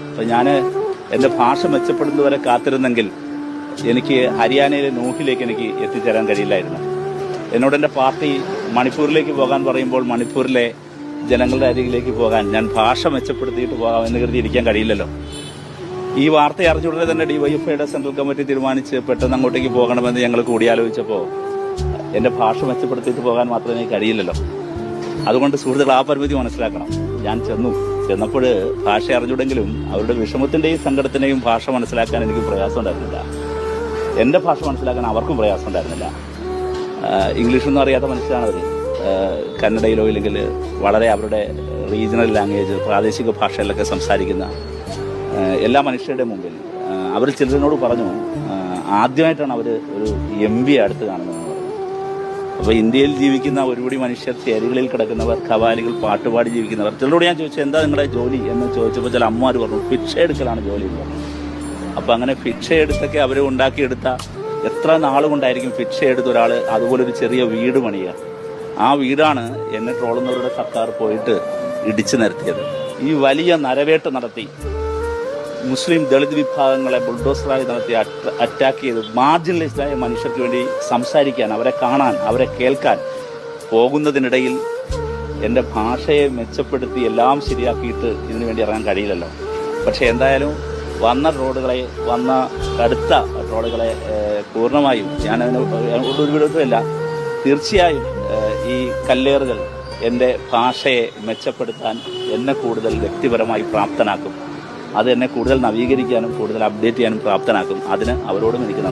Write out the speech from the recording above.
അപ്പം ഞാൻ എൻ്റെ ഭാഷ മെച്ചപ്പെടുന്നവരെ കാത്തിരുന്നെങ്കിൽ എനിക്ക് ഹരിയാനയിലെ നൂഹിലേക്ക് എനിക്ക് എത്തിച്ചേരാൻ കഴിയില്ലായിരുന്നു. എന്നോട് എൻ്റെ പാർട്ടി മണിപ്പൂരിലേക്ക് പോകാൻ പറയുമ്പോൾ മണിപ്പൂരിലെ ജനങ്ങളുടെ അരികിലേക്ക് പോകാൻ ഞാൻ ഭാഷ മെച്ചപ്പെടുത്തിയിട്ട് പോകാം എന്ന് കരുതി ഇരിക്കാൻ കഴിയില്ലല്ലോ. ഈ വാർത്ത അറിഞ്ഞുടനെ തന്നെ ഡിവൈഎഫ്ഐയുടെ സെൻട്രൽ കമ്മിറ്റി തീരുമാനിച്ച് പെട്ടെന്ന് അങ്ങോട്ടേക്ക് പോകണമെന്ന് ഞങ്ങൾ കൂടിയാലോചിച്ചപ്പോൾ എൻ്റെ ഭാഷ മെച്ചപ്പെടുത്തിയിട്ട് പോകാൻ മാത്രമേ എനിക്ക് കഴിയില്ലല്ലോ. അതുകൊണ്ട് സുഹൃത്തുക്കൾ ആ പരിമിതി മനസ്സിലാക്കണം. ഞാൻ ചെന്നപ്പോൾ ഭാഷ അറിഞ്ഞുടെങ്കിലും അവരുടെ വിഷമത്തിൻ്റെയും സങ്കടത്തിൻ്റെയും ഭാഷ മനസ്സിലാക്കാൻ എനിക്ക് പ്രയാസം ഉണ്ടായിരുന്നില്ല. എൻ്റെ ഭാഷ മനസ്സിലാക്കാൻ അവർക്കും പ്രയാസം ഉണ്ടായിരുന്നില്ല. ഇംഗ്ലീഷൊന്നും അറിയാത്ത മനുഷ്യരാണ് അവർ. കന്നഡയിലോ ഇല്ലെങ്കിൽ വളരെ അവരുടെ റീജിയണൽ ലാംഗ്വേജ് പ്രാദേശിക ഭാഷകളിലൊക്കെ സംസാരിക്കുന്ന എല്ലാ മനുഷ്യരുടെ മുമ്പിൽ അവർ ചിലരിനോട് പറഞ്ഞു, ആദ്യമായിട്ടാണ് അവർ ഒരു MP അടുത്ത് കാണുന്നത്. അപ്പോൾ ഇന്ത്യയിൽ ജീവിക്കുന്ന ഒരുപടി മനുഷ്യർ, ചേരികളിൽ കിടക്കുന്നവർ, ഖവാലികൾ, പാട്ടുപാടി ജീവിക്കുന്നവർ. ചിലരോട് ഞാൻ ചോദിച്ചു, എന്താ നിങ്ങളുടെ ജോലി എന്ന് ചോദിച്ചപ്പോൾ ചില അമ്മമാർ പറഞ്ഞു, ഭിക്ഷ എടുക്കലാണ് ജോലി എന്ന് പറഞ്ഞു. അപ്പോൾ അങ്ങനെ ഭിക്ഷ എടുത്തൊക്കെ അവർ ഉണ്ടാക്കിയെടുത്ത എത്ര നാളുകൊണ്ടായിരിക്കും ഭിക്ഷ എടുത്ത ഒരാൾ അതുപോലൊരു ചെറിയ വീട് പണിയുക. ആ വീടാണ് എന്നെ ട്രോളുന്നവരുടെ സർക്കാർ പോയിട്ട് ഇടിച്ചു നിരത്തിയത്. ഈ വലിയ നരവേട്ട നടത്തി മുസ്ലിം ദളിത് വിഭാഗങ്ങളെ ബുൾഡോസറായി നടത്തി അറ്റാക്ക് ചെയ്ത് മാർജിനലൈസ്ഡായ മനുഷ്യർക്ക് വേണ്ടി സംസാരിക്കാൻ, അവരെ കാണാൻ, അവരെ കേൾക്കാൻ പോകുന്നതിനിടയിൽ എൻ്റെ ഭാഷയെ മെച്ചപ്പെടുത്തി എല്ലാം ശരിയാക്കിയിട്ട് ഇതിനു വേണ്ടി ഇറങ്ങാൻ കഴിയില്ലല്ലോ. പക്ഷേ എന്തായാലും വന്ന കടുത്ത ട്രോളുകളെ പൂർണ്ണമായും ഞാനതിന് ഒരുവിധമില്ല, തീർച്ചയായും ഈ കല്ലേറുകൾ എൻ്റെ ഭാഷയെ മെച്ചപ്പെടുത്താൻ എന്നെ കൂടുതൽ വ്യക്തിപരമായി പ്രാപ്തനാക്കും. അത് എന്നെ കൂടുതൽ നവീകരിക്കാനും കൂടുതൽ അപ്ഡേറ്റ് ചെയ്യാനും പ്രാപ്തനാക്കും. അതിന് അവരോടും എനിക്ക്